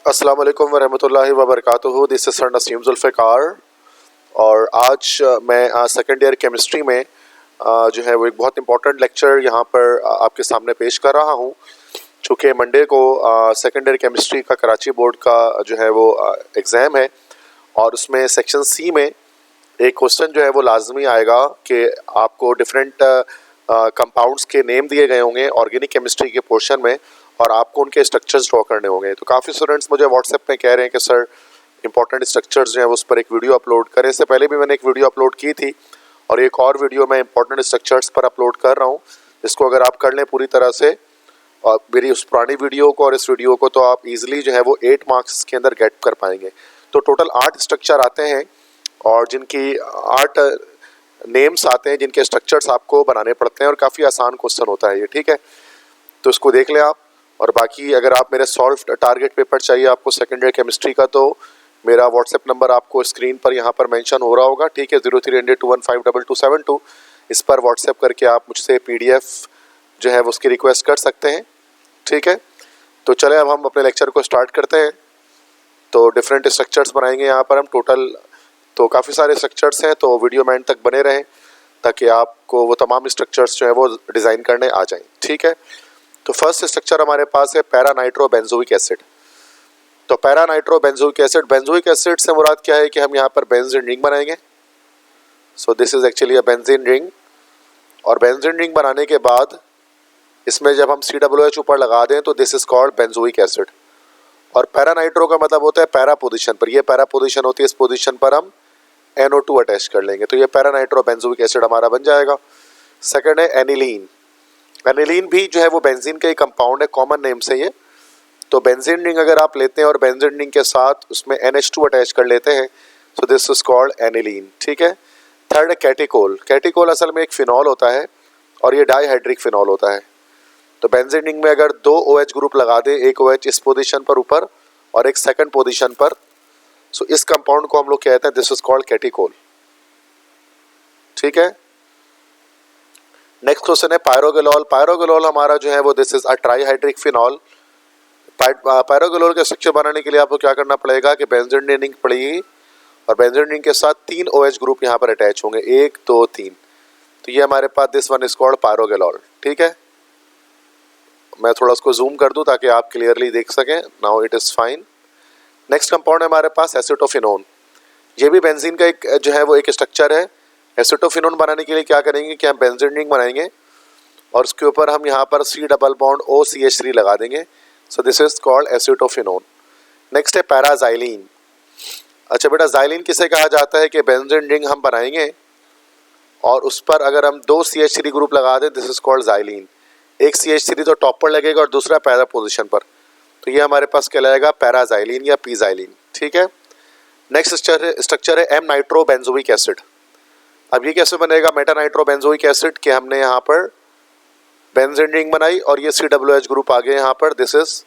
अस्सलाम वालेकुम वरहमतुल्लाहि वबरकातुहू। This is sir Naseem Zulfiqar और आज मैं सेकेंड ईयर केमिस्ट्री में जो है वो एक बहुत इंपॉर्टेंट लेक्चर यहाँ पर आपके सामने पेश कर रहा हूँ। चूँकि मंडे को सेकेंड ईयर केमिस्ट्री का कराची बोर्ड का जो है वो एग्ज़ाम है और उसमें सेक्शन सी में एक क्वेश्चन जो है वो लाजमी आएगा कि आपको डिफरेंट कंपाउंड्स के नेम दिए गए होंगे ऑर्गेनिक केमिस्ट्री के पोर्शन में और आपको उनके स्ट्रक्चर्स ड्रॉ करने होंगे। तो काफ़ी स्टूडेंट्स मुझे व्हाट्सएप पे कह रहे हैं कि सर इंपॉर्टेंट स्ट्रक्चर्स जो हैं उस पर एक वीडियो अपलोड करें। इससे पहले भी मैंने एक वीडियो अपलोड की थी और एक और वीडियो मैं इंपॉर्टेंट स्ट्रक्चर्स पर अपलोड कर रहा हूँ, जिसको अगर आप कर लें पूरी तरह से और मेरी उस पुरानी वीडियो को और इस वीडियो को, तो आप इजीली जो है वो 8 मार्क्स के अंदर गेट कर पाएंगे। तो टोटल 8 स्ट्रक्चर आते हैं और जिनकी 8 नेम्स आते हैं, जिनके स्ट्रक्चर्स आपको बनाने पड़ते हैं और काफ़ी आसान क्वेश्चन होता है ये, ठीक है। तो इसको देख लें आप। और बाकी अगर आप मेरे सॉल्व टारगेट पेपर चाहिए आपको सेकेंड ईयर केमिस्ट्री का, तो मेरा व्हाट्सएप नंबर आपको स्क्रीन पर यहाँ पर मेंशन हो रहा होगा, ठीक है, 030021522272। इस पर व्हाट्सएप करके आप मुझसे PDF जो है वो उसकी रिक्वेस्ट कर सकते हैं, ठीक है। तो चले अब हम अपने लेक्चर को स्टार्ट करते हैं। तो डिफरेंट स्ट्रक्चर्स बनाएंगे यहाँ पर हम टोटल, तो काफ़ी सारे स्ट्रक्चर्स हैं, तो वीडियो में एंड तक बने रहें ताकि आपको वो तमाम स्ट्रक्चर्स जो है वो डिज़ाइन करने आ जाएं, ठीक है। तो फर्स्ट स्ट्रक्चर हमारे पास है पैरा नाइट्रो बेंजोइक एसिड। तो पैरा नाइट्रो बेंजोइक एसिड से मुराद क्या है कि हम यहाँ पर बेंजीन रिंग बनाएंगे। So this is actually a benzene ring और बेंजीन रिंग बनाने के बाद इसमें जब हम COOH ऊपर लगा दें तो this is called benzoic acid. और पैरा नाइट्रो का मतलब होता है पैरा पोजीशन पर, ये पैरा पोजीशन होती है, इस पोजीशन पर हम NO2 अटैच कर लेंगे तो ये पैरा नाइट्रो बेंजोइक एसिड हमारा बन जाएगा। सेकंड है एनिलीन। एनिलीन भी जो है वो बेंजीन का ही कंपाउंड है, कॉमन नेम से ये। तो बेंजीन रिंग अगर आप लेते हैं और बेंजीन रिंग के साथ उसमें NH2 अटैच कर लेते हैं तो दिस इज कॉल्ड एनिलीन, ठीक है। थर्ड है कैटिकोल। कैटिकोल असल में एक फिनॉल होता है और ये डाईहाइड्रिक फिनॉल होता है। तो बेंजीन रिंग में अगर 2 OH ग्रुप लगा दें, एक OH इस पोजीशन पर ऊपर और एक सेकंड पोजीशन पर, सो इस कंपाउंड को हम लोग कहते हैं दिस इज कॉल्ड कैटिकोल, ठीक है। नेक्स्ट क्वेश्चन है पायरोगेलोल। पायरोगेलोल हमारा जो है वो this is a trihydric phenol. Pyrogallol के स्ट्रक्चर बनाने के लिए आपको क्या करना पड़ेगा कि बेंजीन रिंग पड़ेगी और बेंजीन रिंग के साथ 3 OH ग्रुप यहाँ पर अटैच होंगे, 1 2 3। तो ये हमारे पास दिस वन इज कॉल्ड पायरोगेलोल, ठीक है। मैं थोड़ा उसको जूम कर दूं ताकि आप क्लियरली देख सकें। Now it is fine. Next compound है हमारे पास एसिटोफिनोन। ये भी बेंजीन का एक जो है वो एक स्ट्रक्चर है। एसिटोफिनोन बनाने के लिए क्या करेंगे कि हम बेंजीन रिंग बनाएंगे और उसके ऊपर हम यहाँ पर C डबल बॉन्ड OCH3 लगा देंगे। So this is called acetophenone. Next है पैराजाइलिन। अच्छा बेटा, जाइलिन किसे कहा जाता है कि बेंजीन रिंग हम बनाएंगे और उस पर अगर हम 2 CH3 ग्रुप लगा दें, दिस इज कॉल्ड जाइलिन। एक CH3 तो टॉप पर लगेगा और दूसरा पैरा पोजीशन पर, तो ये हमारे पास कहलाएगा पैराजाइलिन या पीजाइलिन, ठीक है। नेक्स्ट स्ट्रक्चर है M नाइट्रो बेंजोइक एसिड। अब ये कैसे बनेगा मेटा नाइट्रो बेंजोइक एसिड कि हमने यहाँ पर बेंजीन रिंग बनाई और ये COOH ग्रुप आ गए यहाँ पर, this is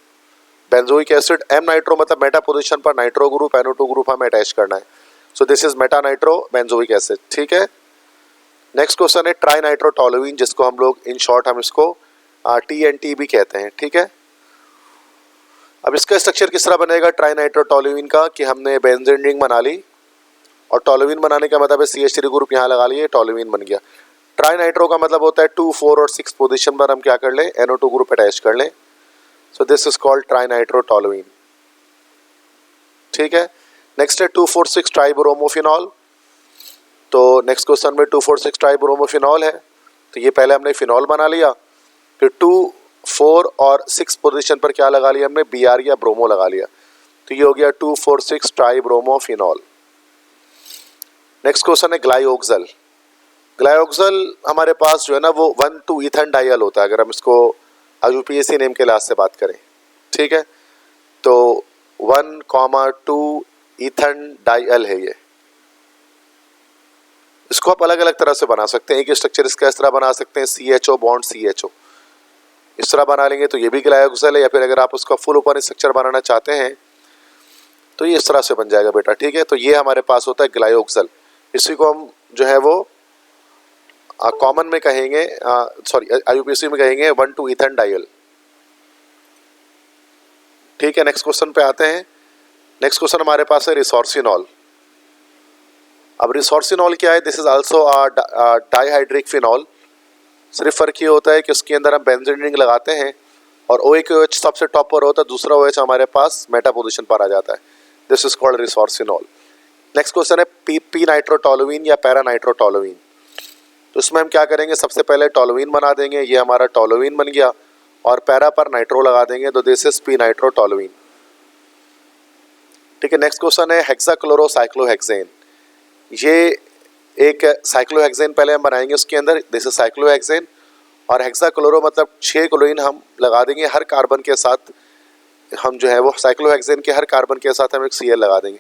benzoic acid. M nitro मतलब मेटा पोजीशन पर नाइट्रो ग्रुप, NO2 ग्रुप हमें अटैच करना है, so this is Meta nitro benzoic acid, ठीक है। नेक्स्ट क्वेश्चन है ट्राई नाइट्रो टोलुइन, जिसको हम लोग इन शॉर्ट हम इसको TNT भी कहते हैं, ठीक है। अब इसका स्ट्रक्चर किस तरह बनेगा ट्राई नाइट्रो टोलुइन का कि हमने बेंजीन रिंग बना ली और टोलुइन बनाने का मतलब है CH3 ग्रुप यहाँ लगा लिए, टोलुइन बन गया। ट्राई नाइट्रो का मतलब होता है 2 4 और 6 पोजीशन पर हम क्या कर लें, NO2 ग्रुप अटैच कर लें। So this is called tri nitro toluene, ठीक है। नेक्स्ट है 2,4,6 ट्राइब्रोमोफिनॉल। तो नेक्स्ट क्वेश्चन में 2,4,6 ट्राइब्रोमोफिनॉल है, तो ये पहले हमने फिनॉल बना लिया, फिर 2 4 और 6 पोजीशन पर क्या लगा लिया हमने, Br या ब्रोमो लगा लिया, तो ये हो गया 2,4,6 ट्राइब्रोमोफिनॉल। नेक्स्ट क्वेश्चन है ग्लाइओक्सल। ग्लाइओक्सल हमारे पास जो है ना वो 1,2 ईथन डाइल होता है, अगर हम इसको IUPAC नेम के लिहाज से बात करें, ठीक है। तो 1,2 ईथन डाइल है ये। इसको आप अलग अलग तरह से बना सकते हैं। एक स्ट्रक्चर इसका इस तरह बना सकते हैं, CHO बॉन्ड CHO, इस तरह बना लेंगे तो ये भी ग्लाइओक्सल है। या फिर अगर आप उसका फुल ओपन स्ट्रक्चर बनाना चाहते हैं तो ये इस तरह से बन जाएगा बेटा, ठीक है। तो ये हमारे पास होता है ग्लाइओक्सल। इसी को हम जो है वो कॉमन में कहेंगे, सॉरी IUPAC में कहेंगे 1,2 ईथन डाइल। ठीक है, नेक्स्ट क्वेश्चन पे आते हैं। नेक्स्ट क्वेश्चन हमारे पास है रिसोर्सिनॉल। अब रिसोर्सिनॉल क्या है? This is also dihydric phenol. सिर्फ फ़र्क ये होता है कि उसके अंदर हम बेंजीन रिंग लगाते हैं और OH सबसे टॉप पर होता है, दूसरा OH हमारे पास मेटा पोजीशन पर आ जाता है। This is called resorcinol. Next question है पी नाइट्रोटोलुइन या पैरा नाइट्रोटोलुइन। तो इसमें हम क्या करेंगे? सबसे पहले टोलुइन बना देंगे, ये हमारा टोलुइन बन गया, और पैरा पर नाइट्रो लगा देंगे, तो दिस इज पी नाइट्रोटोलुइन। ठीक है, नेक्स्ट क्वेश्चन है हेक्साक्लोरोसाइक्लोहेक्सेन। ये एक साइक्लोहेक्सेन पहले हम बनाएंगे उसके अंदर, दिस इज साइक्लोहेक्सेन, और हेक्साक्लोरो मतलब 6 क्लोरीन हम लगा देंगे हर कार्बन के साथ। हम जो है वो साइक्लोहेक्सेन के हर कार्बन के साथ हम एक Cl लगा देंगे,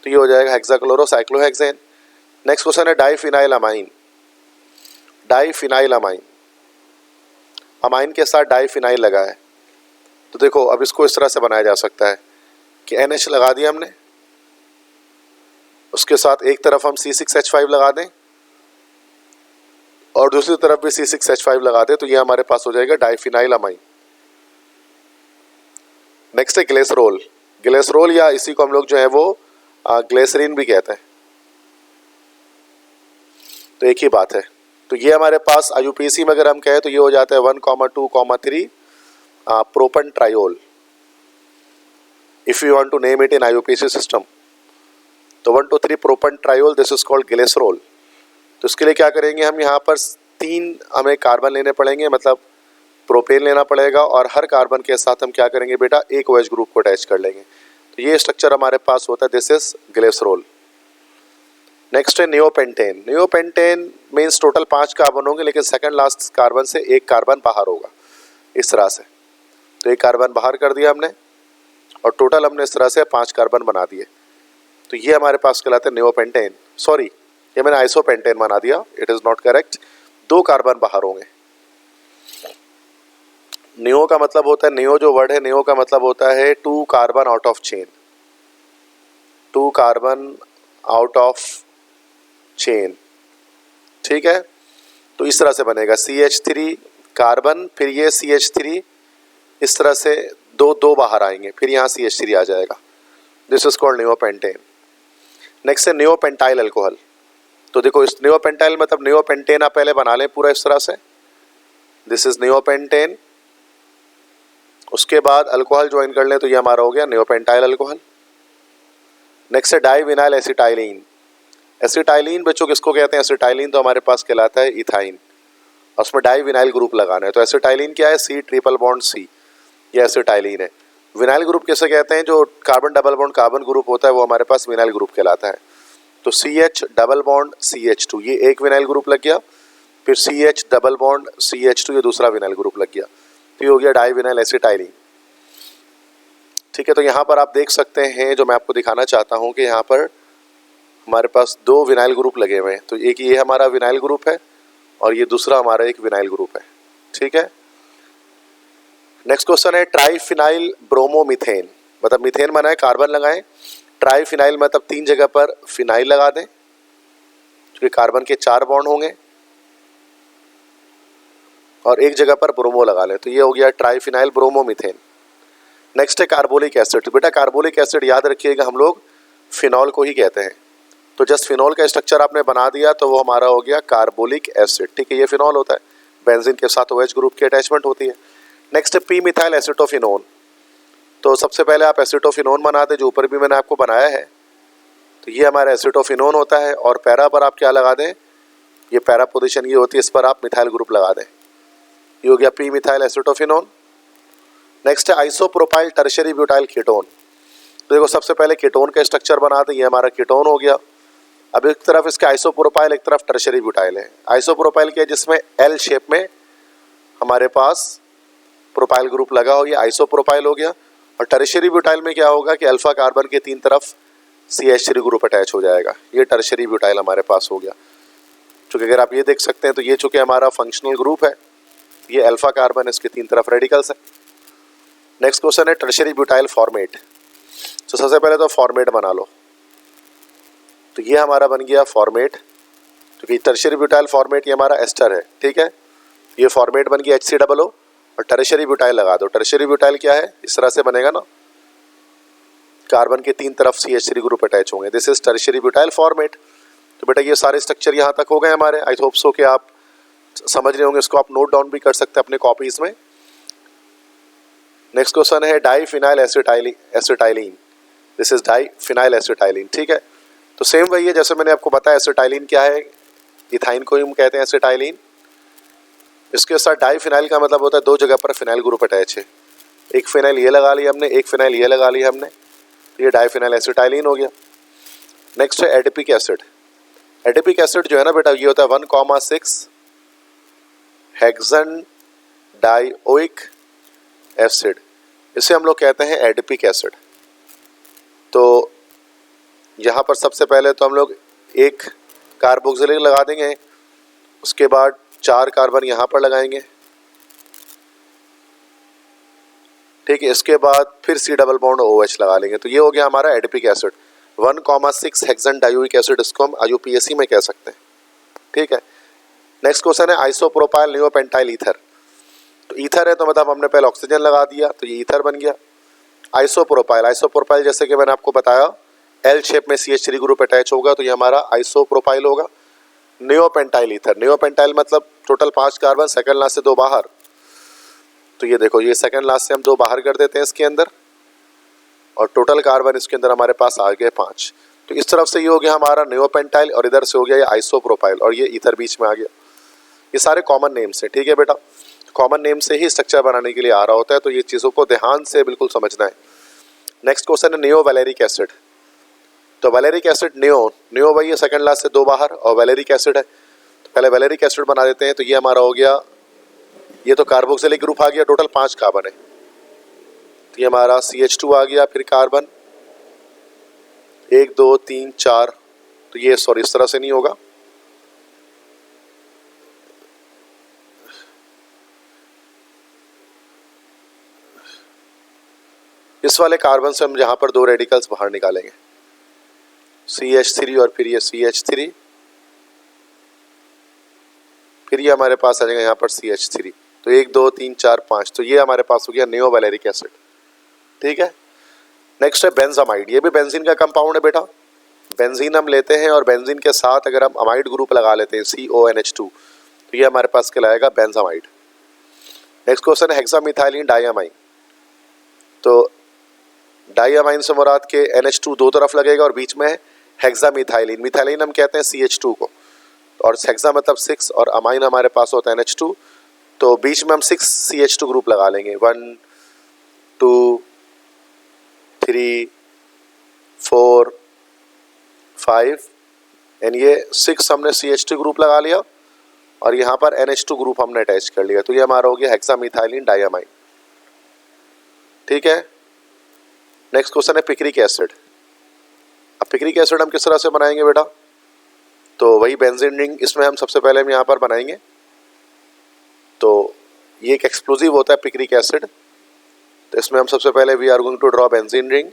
तो ये हो जाएगा हेक्साक्लोरोसाइक्लोहेक्सेन। नेक्स्ट क्वेश्चन है डाईफिनाइलअमाइन। डाईफिनाइलअमाइन, अमाइन के साथ डाईफिनाइल लगा है, तो देखो अब इसको इस तरह से बनाया जा सकता है कि NH लगा दिया हमने, उसके साथ एक तरफ हम C6H5 लगा दें और दूसरी तरफ भी C6H5 लगा दें, तो ये हमारे पास हो जाएगा डाईफिनाइलअमाइन। नेक्स्ट है ग्लिसरोल। ग्लिसरोल या इसी को हम लोग जो है वो ग्लिसरीन भी कहते हैं, तो एक ही बात है। तो ये हमारे पास IUPAC में अगर हम कहें तो ये हो जाता है 1,2,3 propane triol, if you want to name it in IUPAC system. तो 1 2 3 propane triol, this is called glycerol. तो इसके लिए क्या करेंगे? हम यहाँ पर 3 हमें कार्बन लेने पड़ेंगे, मतलब प्रोपेन लेना पड़ेगा, और हर कार्बन के साथ हम क्या करेंगे बेटा? एक OH ग्रुप को अटैच कर लेंगे, तो ये स्ट्रक्चर हमारे पास होता है, दिस इज ग्लिसरोल। नेक्स्ट है neopentane. Neopentane means total 5 carbon होंगे, लेकिन सेकंड लास्ट कार्बन से एक कार्बन बाहर होगा, इस तरह से। तो एक कार्बन बाहर कर दिया हमने और टोटल हमने इस तरह से 5 कार्बन बना दिए, तो ये हमारे पास कहलाते हैं नियोपेंटेन। सॉरी, ये मैंने आइसोपेंटेन बना दिया, it is not correct. 2 carbon बाहर होंगे। नियो का मतलब होता है, नियो जो वर्ड है, नियो का मतलब होता है 2 carbon out of chain. 2 carbon out of chain, ठीक है। तो इस तरह से बनेगा CH3 कार्बन, फिर ये CH3, इस तरह से 2 बाहर आएंगे, फिर यहाँ CH3 आ जाएगा, this is called neopentane. Next है नियोपेंटाइल अल्कोहल। तो देखो इस नियोपेंटाइल मतलब नियोपेंटेन आप पहले बना लें पूरा इस तरह से, दिस इज नियोपेंटेन, उसके बाद अल्कोहल ज्वाइन कर लें, तो ये हमारा हो गया नियोपेंटाइल अल्कोहल। नेक्स्ट है डाईविनाइल एसिटाइलिन। एसिटाइलिन बच्चों किसको कहते हैं? एसिटाइलिन तो हमारे पास कहलाता है इथाइन, और उसमें डाईविनाइल ग्रुप लगाना है, तो एसिटाइलिन क्या है? C∼C, ये एसिटाइलिन है। विनाइल ग्रुप किसे कहते हैं? जो carbon double bond carbon group होता है वो हमारे पास विनाइल ग्रुप कहलाता है। तो CH डबल बॉन्ड CH2, ये एक विनाइल ग्रुप लग गया, फिर CH डबल बॉन्ड CH2, ये दूसरा विनाइल ग्रुप लग गया, तो ये हो गया डाईविनाइल एसिटाइलिन। ठीक है, तो यहाँ पर आप देख सकते हैं, जो मैं आपको दिखाना चाहता हूँ कि यहाँ पर हमारे पास 2 विनाइल ग्रुप लगे हुए हैं, तो एक ये हमारा विनाइल ग्रुप है और ये दूसरा हमारा एक विनाइल ग्रुप है, ठीक है। नेक्स्ट क्वेश्चन है ट्राईफिनाइल ब्रोमोमीथेन। मतलब मीथेन बना है, कार्बन लगाएं, ट्राईफिनाइल मतलब 3 जगह पर फिनाइल लगा दें, क्योंकि कार्बन के 4 बॉन्ड होंगे, और एक जगह पर ब्रोमो लगा लें, तो ये हो गया ट्राईफिनाइल ब्रोमोमीथेन। नेक्स्ट है कार्बोलिक एसिड। बेटा कार्बोलिक एसिड याद रखिएगा, हम लोग फिनॉल को ही कहते हैं, तो जस्ट फिनॉल का स्ट्रक्चर आपने बना दिया तो वो हमारा हो गया कार्बोलिक एसिड, ठीक है। ये फिनॉल होता है, बेंजीन के साथ OH ग्रुप की अटैचमेंट होती है। नेक्स्ट है पी मिथाइल एसिटोफिनोन। तो सबसे पहले आप एसिटोफिनोन बना दें, जो ऊपर भी मैंने आपको बनाया है, तो ये हमारा एसिटोफिनोन होता है, और पैरा पर आप क्या लगा दें? ये पैरा पोजीशन ये होती है, इस पर आप मिथाइल ग्रुप लगा दें, ये हो गया पी मिथाइल एसिटोफिनोन। नेक्स्ट है आइसोप्रोपाइल टर्शियरी ब्यूटाइल कीटोन। तो देखो सबसे पहले कीटोन का स्ट्रक्चर बना दें, ये हमारा कीटोन हो गया। अब एक तरफ इसके आइसोप्रोपाइल, एक तरफ टर्शियरी ब्यूटाइल है। आइसोप्रोपाइल क्या है? जिसमें L शेप में हमारे पास प्रोपाइल ग्रुप लगा हो, ये आइसोप्रोपाइल हो गया। और टर्शियरी ब्यूटाइल में क्या होगा कि अल्फा कार्बन के 3 तरफ CH3 ग्रुप अटैच हो जाएगा, ये टर्शियरी ब्यूटाइल हमारे पास हो गया। चूँकि अगर आप ये देख सकते हैं तो ये चूँकि हमारा फंक्शनल ग्रुप है, ये अल्फा कार्बन, इसके 3 तरफ रेडिकल्स है। नेक्स्ट क्वेश्चन है टर्शियरी ब्यूटाइल फॉर्मेट। तो सबसे पहले तो फॉर्मेट बना लो, तो ये हमारा बन गया फॉर्मेट, क्योंकि टर्शियरी ब्यूटाइल फॉर्मेट ये हमारा एस्टर है, ठीक है। ये फॉर्मेट बन गया HCOO, और टर्शियरी ब्यूटाइल लगा दो। टर्शियरी ब्यूटाइल क्या है, इस तरह से बनेगा ना, कार्बन के तीन तरफ CH3 ग्रुप अटैच होंगे। This is tertiary butyl format. तो बेटा ये सारे स्ट्रक्चर यहाँ तक हो गए हमारे। आई होप सो कि आप समझ रहे होंगे, इसको आप नोट डाउन भी कर सकते हैं अपने कॉपीज में। नेक्स्ट क्वेश्चन है diphenyl acetylene. This is diphenyl acetylene, ठीक है। तो सेम वही है जैसे मैंने आपको बताया। एसिटाइलिन क्या है, इथाइन को हम कहते हैं एसिटाइलिन। इसके साथ डाइफिनाइल का मतलब होता है दो जगह पर फिनाइल ग्रुप अटैच है। एक फिनाइल ये लगा लिया हमने, एक फिनाइल ये लगा लिया हमने, तो ये डाइफिनाइल एसिटाइलिन हो गया। नेक्स्ट है एडिपिक एसिड। एडिपिक एसिड जो है ना बेटा, ये होता है 1,6 हेक्सेन डाइओइक एसिड। इसे हम लोग कहते हैं एडिपिक एसिड। तो यहाँ पर सबसे पहले तो हम लोग एक कार्बोक्सिलिक लगा देंगे, उसके बाद 4 कार्बन यहाँ पर लगाएंगे, ठीक है। इसके बाद फिर C डबल बॉन्ड OH लगा लेंगे। तो ये हो गया हमारा adipic acid. 1,6 hexane dioic acid, इसको हम IUPAC में कह सकते हैं, ठीक है। नेक्स्ट क्वेश्चन है आइसोप्रोपाइल नियोपेंटाइल ईथर। तो ईथर है तो मतलब हमने पहले ऑक्सीजन लगा दिया, तो ये ईथर बन गया। आइसोप्रोपाइल जैसे कि मैंने आपको बताया L शेप में CH3 ग्रुप अटैच होगा, तो ये हमारा आइसोप्रोपाइल होगा। नियोपेंटाइल ईथर, नियोपेंटाइल मतलब टोटल 5 कार्बन, सेकंड लास्ट से 2 बाहर। तो ये देखो, ये सेकंड लास्ट से हम 2 बाहर कर देते हैं इसके अंदर, और टोटल कार्बन इसके अंदर हमारे पास आ गए 5। तो इस तरफ से ये हो गया हमारा नियोपेंटाइल, और इधर से हो गया ये आइसोप्रोपाइल, और ये ईथर बीच में आ गया। ये सारे कॉमन नेम्स हैं, ठीक है बेटा। कॉमन नेम से ही स्ट्रक्चर बनाने के लिए आ रहा होता है, तो ये चीज़ों को ध्यान से बिल्कुल समझना है। नेक्स्ट क्वेश्चन है नियो वैलेरिक एसिड। तो वैलेरिक एसिड नियो वही है, सेकंड लास्ट से 2 बाहर, और वैलेरिक एसिड है। तो पहले वैलेरिक एसिड बना देते हैं। तो ये हमारा हो गया, ये तो कार्बोक्सिलिक ग्रुप आ गया, टोटल 5 कार्बन है। तो ये हमारा CH2 आ गया, फिर कार्बन 1 2 3 4। तो ये सॉरी इस तरह से नहीं होगा, इस वाले कार्बन से हम यहाँ पर 2 रेडिकल्स बाहर निकालेंगे, CH3 और फिर ये CH3, फिर ये हमारे पास आ जाएगा यहाँ पर CH3। तो 1 2 3 4 5। तो ये हमारे पास हो गया नियो वैलेरिक एसिड, ठीक है। नेक्स्ट है बेंजामाइड। ये भी बेंजीन का कंपाउंड है बेटा। बेंजीन हम लेते हैं और बेंजीन के साथ अगर हम अमाइड ग्रुप लगा लेते हैं CONH2, तो ये हमारे पास कहलाएगा बेंजामाइड। नेक्स्ट क्वेश्चन है हेक्सामिथाइलिन डाइअमाइन। तो डाइअमाइन से मुराद के NH2 दो तरफ लगेगा और बीच में है हेक्सामिथाइलिन। मिथाइलिन हम कहते हैं CH2 को, और हेक्सा मतलब 6, और अमाइन हमारे पास होता है NH2। तो बीच में हम 6 CH2 ग्रुप लगा लेंगे, 1 2 3 4 5, एंड ये 6 हमने CH2 ग्रुप लगा लिया, और यहाँ पर NH2 ग्रुप हमने अटैच कर लिया। तो ये हमारा हो गया हेक्सामिथाइलिन डाइअमाइन, ठीक है। नेक्स्ट क्वेश्चन है पिक्रिक एसिड। अब पिक्रिक एसिड हम किस तरह से बनाएंगे बेटा, तो वही बेंजीन रिंग, इसमें हम सबसे पहले हम यहाँ पर बनाएंगे। तो ये एक एक्सप्लोजिव होता है पिक्रिक एसिड। तो इसमें हम सबसे पहले we are going to draw benzene ring.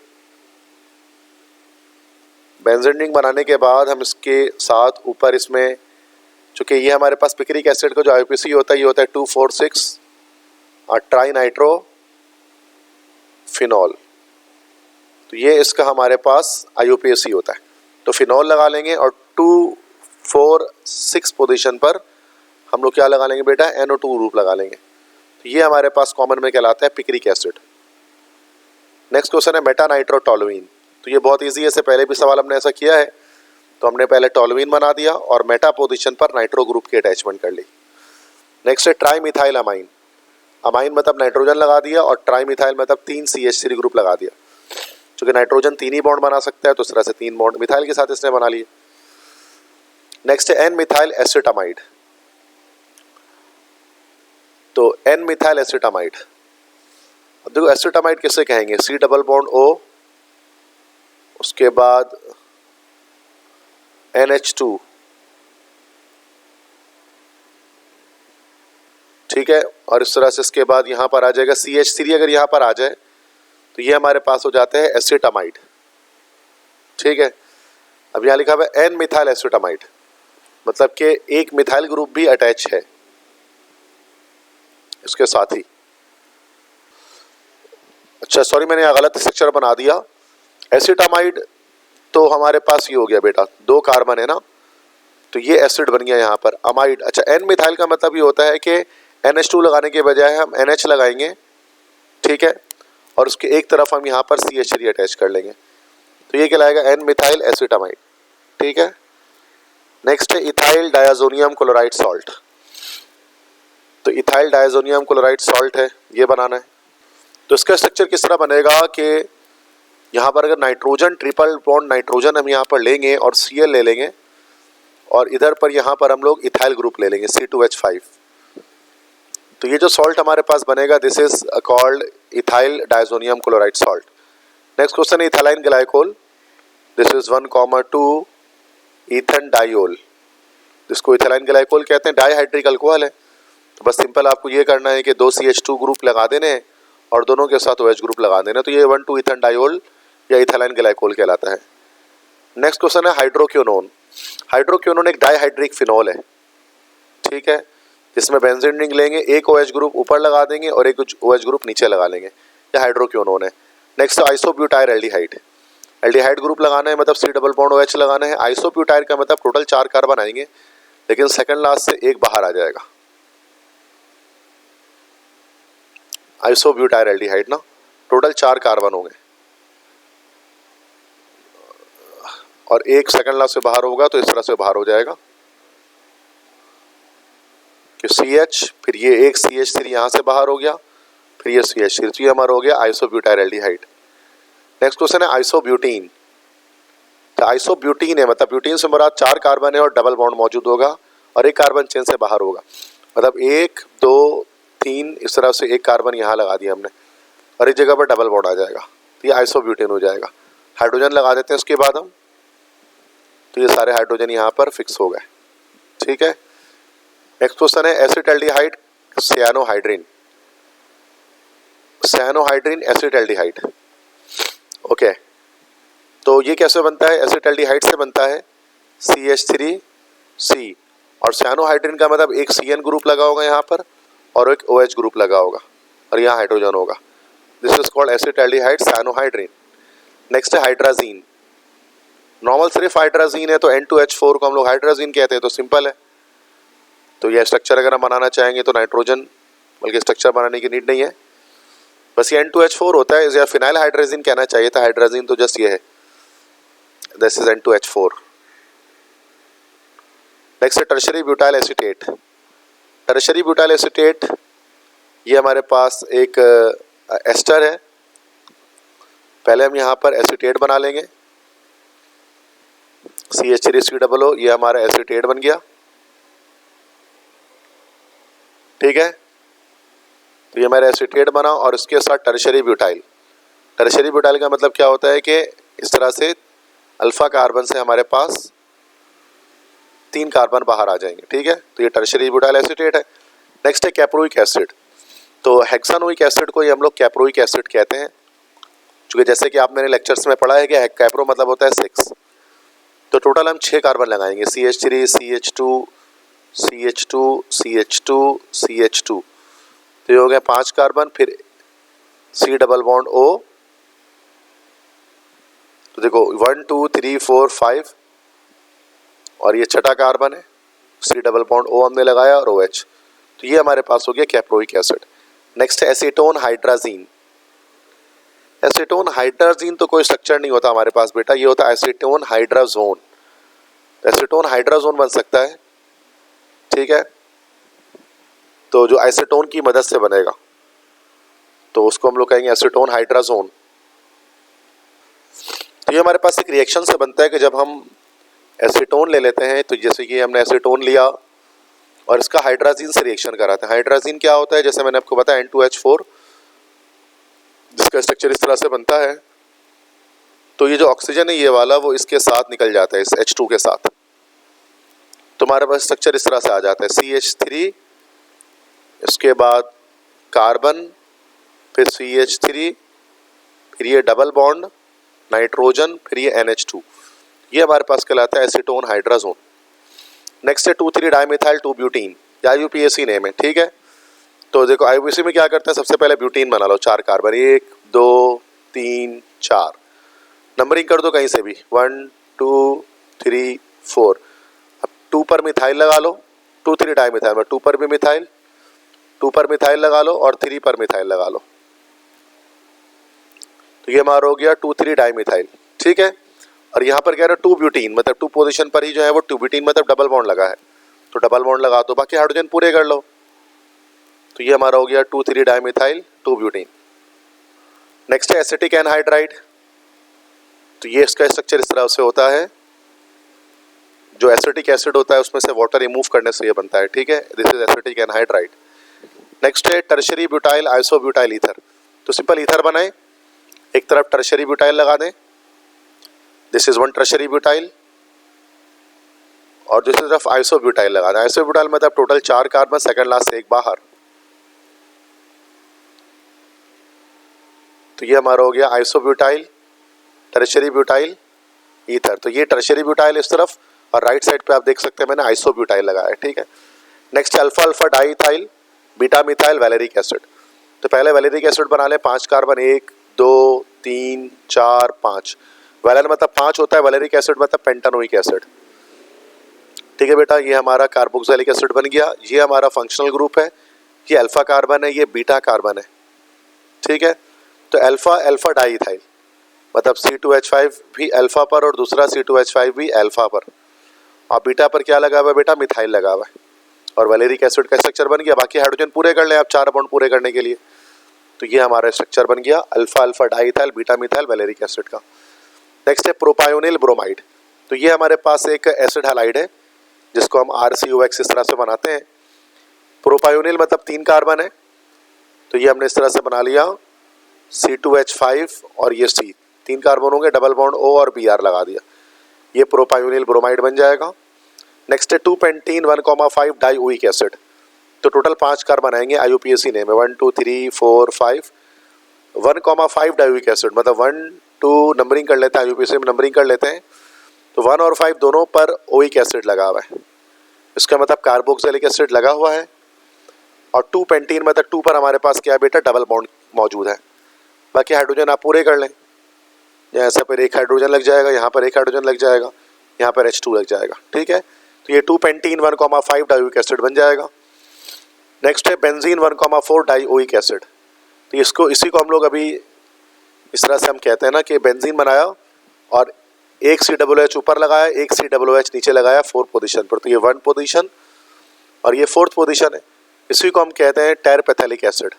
Benzene ring बनाने के बाद हम इसके साथ ऊपर इसमें, चूँकि ये हमारे पास पिक्रिक एसिड का जो IUPAC होता है, ये होता है 2,4,6 ट्राई नाइट्रो फिनॉल। तो ये इसका हमारे पास IUPAC होता है। तो फिनॉल लगा लेंगे, और 2,4,6 पोजीशन पर हम लोग क्या लगा लेंगे बेटा, NO2 ग्रुप लगा लेंगे। तो ये हमारे पास कॉमन में कहलाता है पिक्रिक एसिड। नेक्स्ट क्वेश्चन है मेटा नाइट्रोटोलुइन। तो ये बहुत इजी है, इससे पहले भी सवाल हमने ऐसा किया है। तो हमने पहले टोलुइन बना दिया और मेटा पोजीशन पर नाइट्रो ग्रुप की अटैचमेंट कर ली। नेक्स्ट है ट्राई मिथाइल अमाइन। अमाइन मतलब नाइट्रोजन लगा दिया, और ट्राई मिथाइल मतलब 3 CH3 ग्रुप लगा दिया। क्योंकि नाइट्रोजन 3 ही बॉन्ड बना सकता है, तो इस तरह से 3 बॉन्ड मिथाइल के साथ इसने बना लिए। नेक्स्ट है एन मिथाइल एसिटामाइड। तो एन मिथाइल एसिटामाइड, अब देखो एसिटामाइड किससे कहेंगे, C डबल बॉन्ड O, उसके बाद NH2, ठीक है। और इस तरह से इसके बाद यहाँ पर आ जाएगा CH3। अगर यहाँ पर आ जाए तो ये हमारे पास हो जाते हैं एसिटामाइड, ठीक है। अब यहाँ लिखा हुआ है एन मिथाइल एसिटामाइड, मतलब कि एक मिथाइल ग्रुप भी अटैच है इसके साथ ही, अच्छा सॉरी, मैंने यहाँ गलत स्ट्रक्चर बना दिया। एसिटामाइड तो हमारे पास ये हो गया बेटा, 2 कार्बन है ना, तो ये एसिड बन गया यहाँ पर। अमाइड, अच्छा एन मिथाइल का मतलब ये होता है कि NH2 लगाने के बजाय हम NH लगाएंगे, ठीक है, और उसके एक तरफ हम यहाँ पर CH3 अटैच कर लेंगे, तो ये कहलाएगा एन मिथाइल एसिटामाइड, ठीक है। नेक्स्ट है इथाइल डायाजोनियम क्लोराइड सॉल्ट। तो इथाइल डायाजोनियम क्लोराइड सॉल्ट है, ये बनाना है। तो इसका स्ट्रक्चर किस तरह बनेगा कि यहाँ पर अगर नाइट्रोजन, ट्रिपल बॉन्ड नाइट्रोजन हम यहाँ पर लेंगे और Cl ले लेंगे, और इधर पर यहाँ पर हम लोग इथाइल ग्रुप ले लेंगे C2H5। तो ये जो सॉल्ट हमारे पास बनेगा, this is called ethyl diazonium chloride salt. Next question है ethylene glycol, this is 1,2 ethane diol, जिसको इथाइलाइन ग्लाइकोल कहते हैं, डाईहाइड्रिक अल्कोहल है। तो बस सिंपल आपको ये करना है कि 2 CH2 ग्रुप लगा देने हैं और दोनों के साथ OH ग्रुप लगा देना, तो ये 1,2 ईथन डाइओल या इथाइलाइन ग्लाइकोल कहलाता है। नेक्स्ट क्वेश्चन है हाइड्रोक्विनोन। हाइड्रोक्विनोन एक डाईहाइड्रिक फिनॉल है, ठीक है, जिसमें बेंजीन रिंग लेंगे, एक OH ग्रुप ऊपर लगा देंगे और एक OH ग्रुप नीचे लगा लेंगे, यह हाइड्रोक्विनोन है। Next isobutyl aldehyde. Aldehyde group लगाना है मतलब C डबल बॉन्ड OH लगाना है। आइसोब्यूटाइल का मतलब टोटल 4 कार्बन आएंगे, लेकिन सेकंड लास्ट से एक बाहर आ जाएगा। आइसोब्यूटाइल एल्डिहाइड ना, टोटल 4 कार्बन होंगे और एक सेकंड लास्ट से बाहर होगा, तो इस तरह से बाहर हो जाएगा कि CH, फिर ये एक CH3 यहाँ से बाहर हो गया, फिर ये CH3, तो ये हमारा हो गया आइसोब्यूटाइल एल्डिहाइड। नेक्स्ट क्वेश्चन है आइसोब्यूटीन। तो आइसोब्यूटीन है मतलब ब्यूटीन से मुराद 4 कार्बन है और डबल बॉन्ड मौजूद होगा और एक कार्बन चेन से बाहर होगा, मतलब 1 2 3 इस तरह से एक कार्बन यहाँ लगा दिया हमने और एक जगह पर डबल बॉन्ड आ जाएगा, तो ये आइसोब्यूटीन हो जाएगा। हाइड्रोजन लगा देते हैं उसके बाद हम, तो ये सारे हाइड्रोजन यहाँ पर फिक्स हो गए, ठीक है। नेक्स्ट क्वेश्चन है acetaldehyde cyanohydrin. Cyanohydrin acetaldehyde, okay. तो ये कैसे बनता है? एसिटाल्डिहाइड से बनता है CH3C, और सियानोहाइड्रिन का मतलब एक CN ग्रुप लगा होगा यहाँ पर और एक OH ग्रुप लगा होगा और यहाँ हाइड्रोजन होगा, this is called acetaldehyde cyanohydrin. Next है हाइड्राजीन। नॉर्मल सिर्फ हाइड्राजीन है तो N2H4 को हम लोग हाइड्राजीन कहते हैं, तो सिंपल है। तो यह स्ट्रक्चर अगर हम बनाना चाहेंगे तो नाइट्रोजन, बल्कि स्ट्रक्चर बनाने की नीड नहीं है, बस ये N2H4 होता है, या फिनाइल हाइड्राजीन कहना चाहिए था, हाइड्राजीन तो जस्ट ये है, दिस इज N2H4। नेक्स्ट है tertiary butyl acetate. Tertiary butyl acetate ये हमारे पास एक एस्टर है। पहले हम यहाँ पर एसीटेट बना लेंगे, CH3COO, ये हमारा एसीटेट बन गया, ठीक है। तो ये हमारा एसीटेट बना और इसके साथ टर्शरी ब्यूटाइल। टर्शरी ब्यूटाइल का मतलब क्या होता है कि इस तरह से अल्फा कार्बन से हमारे पास 3 कार्बन बाहर आ जाएंगे, ठीक है। तो ये टर्शरी ब्यूटाइल एसीटेट है। नेक्स्ट है कैप्रोइक एसिड। तो हेक्सानोइक एसिड को ये हम लोग कैप्रोइक एसिड कहते हैं, क्योंकि जैसे कि आप मैंने लेक्चर्स में पढ़ा है कि कैप्रो मतलब होता है 6। तो टोटल हम 6 कार्बन लगाएंगे, CH3 CH2 CH2 CH2 CH2, तो ये हो गया 5 कार्बन, फिर C डबल बॉन्ड O, तो देखो 1 2 3 4 5 और ये छठा कार्बन है, C डबल बॉन्ड O हमने लगाया और OH, तो ये हमारे पास हो गया कैप्रोइक एसिड। नेक्स्ट है एसीटोन हाइड्राजीन। एसीटोन हाइड्राजीन तो कोई स्ट्रक्चर नहीं होता हमारे पास बेटा, ये होता है एसीटोन हाइड्राजोन। एसीटोन हाइड्राजोन बन सकता है, ठीक है। तो जो एसीटोन की मदद से बनेगा तो उसको हम लोग कहेंगे एसीटोन हाइड्राजोन। तो ये हमारे पास एक रिएक्शन से बनता है कि जब हम एसीटोन ले लेते हैं, तो जैसे कि हमने एसीटोन लिया और इसका हाइड्राजीन से रिएक्शन कराते हैं। हाइड्राजीन क्या होता है? जैसे मैंने आपको बताया N2H4, जिसका स्ट्रक्चर इस तरह से बनता है। तो ये जो ऑक्सीजन है ये वाला, वो इसके साथ निकल जाता है, इस H2 के साथ, तो हमारे पास स्ट्रक्चर इस तरह से आ जाता है, CH3, इसके बाद कार्बन, फिर CH3, फिर ये डबल बॉन्ड नाइट्रोजन, फिर ये NH2, ये हमारे पास कहलाता है एसीटोन हाइड्राजोन। नेक्स्ट है 2,3 डाइमिथाइल 2 ब्यूटीन, IUPAC नेम है, ठीक है। तो देखो IUPAC में क्या करते हैं, सबसे पहले ब्यूटीन बना लो, 4 कार्बन, 1 2 3 4, नंबरिंग कर दो कहीं से भी, 1 2 3 4। अब 2 पर मिथाइल लगा लो, 2 3 डाई मिथाइल में 2 पर भी मिथाइल, 2 पर मिथाइल लगा लो और 3 पर मिथाइल लगा लो। तो ये हमारा हो गया 2 3 डाई मिथाइल, ठीक है। और यहाँ पर कह रहे हैं 2 ब्यूटीन, मतलब 2 पोजीशन पर ही जो है वो 2 ब्यूटीन मतलब डबल बॉन्ड लगा है, तो डबल बॉन्ड लगा दो, बाकी हाइड्रोजन पूरे कर लो। तो ये हमारा हो गया 2 3 डाई मिथाइल 2 ब्यूटीन। नेक्स्ट है एसिटिक एनहाइड्राइड। तो ये इसका स्ट्रक्चर इस तरह से होता है, जो एसिटिक एसिड होता है उसमें से वाटर रिमूव करने से ये बनता है, ठीक है। This is acetic anhydride. Next है टर्शरी ब्यूटाइल आइसोब्यूटाइल ईथर। तो सिंपल ईथर बनाए, एक तरफ टर्शरी ब्यूटाइल लगा दें, दिस इज 1 टर्शरी ब्यूटाइल, और दूसरी तरफ आइसोब्यूटाइल लगा दें। आइसोब्यूटाइल मतलब टोटल 4 कार्बन, सेकंड लास्ट से एक बाहर। तो ये हमारा हो गया आइसोब्यूटाइल टर्शरी ब्यूटाइल ईथर। तो ये टर्शरी ब्यूटाइल इस तरफ, और राइट साइड पे आप देख सकते हैं मैंने आइसोब्यूटाइल लगाया है, ठीक है। Next alpha alpha diethyl beta methyl valeric acid. तो पहले वैलेरिक एसिड बना ले, 5 कार्बन, 1 2 3 4 5। वैलेन मतलब 5 होता है, वैलेरिक एसिड मतलब पेंटानोइक एसिड, ठीक है बेटा। ये हमारा कार्बोक्सिलिक एसिड बन गया। ये हमारा फंक्शनल ग्रुप है, ये अल्फा कार्बन है, ये बीटा कार्बन है, ठीक है। तो अल्फा अल्फा डाईथाइल मतलब C2H5 भी अल्फा पर और दूसरा C2H5 भी अल्फा पर, और बीटा पर क्या लगा हुआ है बेटा, मिथाइल लगा हुआ है, और वैलेरिक एसिड का स्ट्रक्चर बन गया। बाकी हाइड्रोजन पूरे कर लें आप 4 बॉन्ड पूरे करने के लिए। तो ये हमारा स्ट्रक्चर बन गया alpha alpha diethyl beta methyl valeric acid का। नेक्स्ट है प्रोपायोनिल ब्रोमाइड। तो ये हमारे पास एक एसिड हैलाइड है जिसको हम RCOX इस तरह से बनाते हैं। प्रोपायोनिल मतलब 3 कार्बन है, तो ये हमने इस तरह से बना लिया, C2H5 और ये C, 3 कार्बन होंगे, डबल बॉन्ड O और Br लगा दिया, ये प्रोपायोनिल ब्रोमाइड बन जाएगा। नेक्स्ट है 2 पेंटीन 1,5 डाइओइक एसिड। तो टोटल 5 कार्बन आएंगे, IUPAC नेम है 1 2 3 4 5। 1,5 डाइओइक एसिड मतलब 1 2 नंबरिंग कर लेते हैं, IUPAC में नंबरिंग कर लेते हैं। तो 1 और 5 दोनों पर ओइक एसिड लगा हुआ है, इसका मतलब कार्बोक्सिलिक एसिड लगा हुआ है। और 2 पेंटीन मतलब 2 पर हमारे पास क्या है बेटा, डबल बॉन्ड मौजूद है। बाकी हाइड्रोजन आप पूरे कर लें, यहाँ पर एक हाइड्रोजन लग जाएगा, यहाँ पर एक हाइड्रोजन लग जाएगा, यहाँ पर H2 लग जाएगा, ठीक है। तो ये 2 पेंटीन 1,5 डाइओइक एसिड बन जाएगा। नेक्स्ट है बेंजीन 1,4 डाइओइक एसिड। तो इसको इसी को हम लोग अभी इस तरह से हम कहते हैं ना कि बेंजीन बनाया और एक COOH ऊपर लगाया, एक COOH नीचे लगाया 4th पोजीशन पर, तो ये 1 पोजीशन और ये 4th पोजीशन है। इसी को हम कहते हैं टेरपेथेलिक एसिड,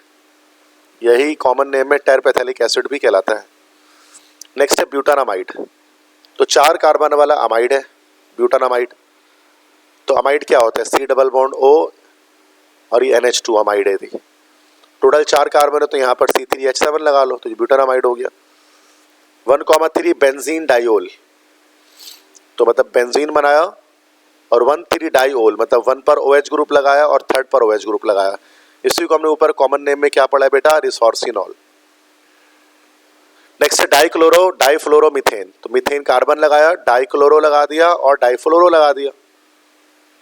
यही कॉमन नेम में टेरपेथेलिक एसिड भी कहलाता है। नेक्स्ट है ब्यूटानामाइड। तो 4 कार्बन वाला अमाइड है ब्यूटानामाइड। तो अमाइड क्या होता है, C डबल बॉन्ड O और ये NH2 अमाइड है। थी टोटल 4 कार्बन है, तो यहाँ पर C3H7 लगा लो, तो ये ब्यूटानामाइड हो गया। 1,3 बेंजीन डाइओल, तो मतलब बेंजीन बनाया, और 1 3 डाइओल मतलब 1 पर OH ग्रुप लगाया और 3rd पर OH ग्रुप लगाया। इसी को हमने ऊपर कॉमन नेम में क्या पढ़ा है बेटा, रिसोर्सिनॉल। नेक्स्ट है डाइक्लोरो डाइफ्लोरोमीथेन। तो मीथेन कार्बन लगाया, डाइक्लोरो लगा दिया और डाइफ्लोरो लगा दिया,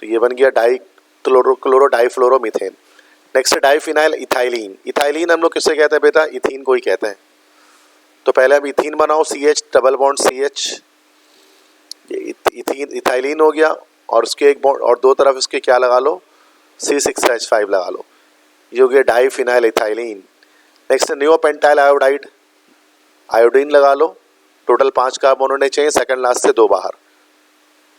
तो ये बन गया डाइक्लोरो डाइफ्लोरोमीथेन। नेक्स्ट है डाइफिनाइल इथाइलिन। इथाइलिन हम लोग किससे कहते हैं बेटा, इथीन को ही कहते हैं। तो पहले हम इथीन बनाओ, CH डबल बॉन्ड CH, ये इथीन इथाइलिन हो गया, और उसके एक बॉन्ड और 2 तरफ इसके क्या लगा लो, C6H5 लगा लो, ये हो गया डाइफिनाइल इथाइलिन। नेक्स्ट है नियोपेंटाइल आयोडाइड, आयोडीन लगा लो। टोटल 5 कार्बन होने चाहिए, सेकंड लास्ट से 2 बाहर,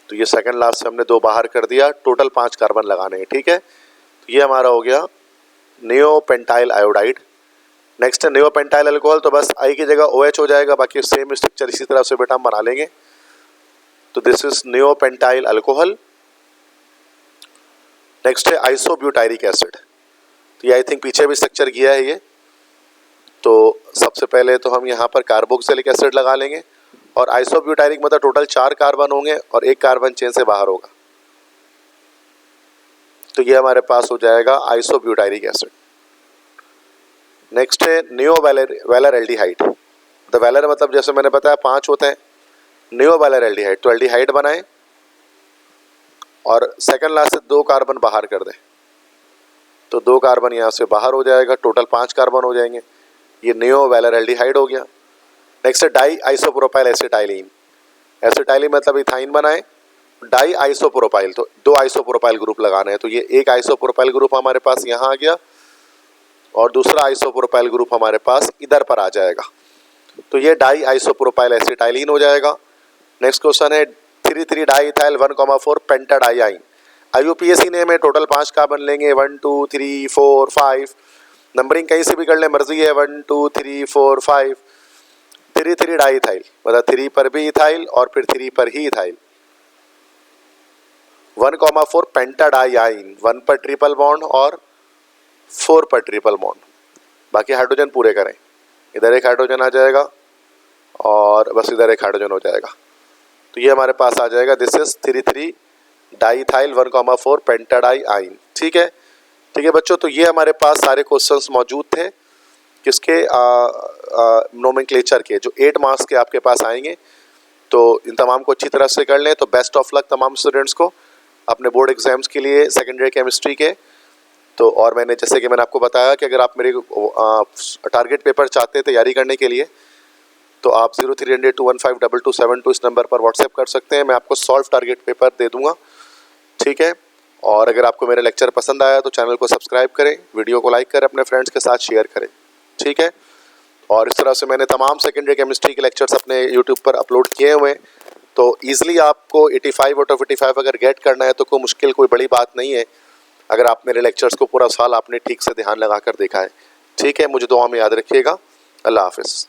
तो ये सेकंड लास्ट से हमने 2 बाहर कर दिया, टोटल 5 कार्बन लगाने हैं, ठीक है। तो ये हमारा हो गया नियोपेंटाइल आयोडाइड। नेक्स्ट है नियोपेंटाइल अल्कोहल। तो बस I की जगह OH हो जाएगा, बाकी सेम स्ट्रक्चर इसी तरह से बेटा हम बना लेंगे। तो this is neopentyl alcohol. Next है आइसोब्यूटाइरिक एसिड। तो ये आई थिंक पीछे भी स्ट्रक्चर किया है ये। तो सबसे पहले तो हम यहाँ पर कार्बोक्सिलिक एसिड लगा लेंगे, और आइसोब्यूटाइरिक मतलब टोटल 4 कार्बन होंगे और एक कार्बन चेन से बाहर होगा, तो ये हमारे पास हो जाएगा आइसोब्यूटाइरिक एसिड। नेक्स्ट है नियो वैलर एल्डिहाइड। तो वैलर मतलब जैसे मैंने बताया 5 होते हैं, नियो वैलर एल्डिहाइड, तो एल्डिहाइड बनाएं और सेकंड लास्ट से 2 कार्बन बाहर कर दें, तो 2 कार्बन यहाँ से बाहर हो जाएगा, टोटल 5 कार्बन हो जाएंगे। ये नियोवैलेराल्डिहाइड हो गया। नेक्स्ट है डाई आइसोप्रोपाइल एसिटाइलिन। एसिटाइलिन मतलब इथाइन बनाए, डाई आइसोप्रोपाइल तो 2 आइसोप्रोपाइल ग्रुप लगाने हैं, तो ये एक आइसोप्रोपाइल ग्रुप हमारे पास यहाँ आ गया और दूसरा आइसोप्रोपाइल ग्रुप हमारे पास इधर पर आ जाएगा, तो ये डाई आइसोप्रोपाइल एसिटाइलिन हो जाएगा। नेक्स्ट क्वेश्चन है 3,3 डाई इथाइल 1,4 पेंटाडाइआइन। IUPAC ने हमें टोटल 5 कार्बन लेंगे, 1 2 3 4 5, नंबरिंग कहीं से भी कर ले, मर्जी है, 1 2 3 4 5। 3,3 डाई इथाइल मतलब 3 पर भी इथाइल और फिर 3 पर ही इथाइल। 1,4 पेंटाडाइआइन, 1 पर ट्रिपल बॉन्ड और 4 पर ट्रिपल बॉन्ड। बाकी हाइड्रोजन पूरे करें, इधर एक हाइड्रोजन आ जाएगा और बस इधर एक हाइड्रोजन हो जाएगा, तो ये हमारे पास आ जाएगा दिस इज 3,3 डाइथाइल 1,4 पेंटाडाइआइन। ठीक है बच्चों, तो ये हमारे पास सारे क्वेश्चंस मौजूद थे किसके नोमेनक्लेचर के, जो 8 मार्क्स के आपके पास आएंगे। तो इन तमाम को अच्छी तरह से कर लें। तो बेस्ट ऑफ लक तमाम स्टूडेंट्स को अपने बोर्ड एग्जाम्स के लिए सेकेंड ईयर केमिस्ट्री के। तो और जैसे कि मैंने आपको बताया कि अगर आप मेरे टारगेट पेपर चाहते हैं तैयारी करने के लिए, तो आप 0300-215-2272 इस नंबर पर व्हाट्सएप कर सकते हैं, मैं आपको सॉल्व टारगेट पेपर दे दूंगा। ठीक है, और अगर आपको मेरा लेक्चर पसंद आया तो चैनल को सब्सक्राइब करें, वीडियो को लाइक करें, अपने फ्रेंड्स के साथ शेयर करें। ठीक है, और इस तरह से मैंने तमाम सेकेंड ईयर केमिस्ट्री के लेक्चर्स अपने यूट्यूब पर अपलोड किए हुए हैं, तो ईजिली आपको 85 आउट ऑफ 85 अगर गेट करना है तो कोई मुश्किल, कोई बड़ी बात नहीं है, अगर आप मेरे लेक्चर्स को पूरा साल आपने ठीक से ध्यान लगा कर देखा है। ठीक है, मुझे दुआ में याद रखिएगा। अल्लाह हाफिज़।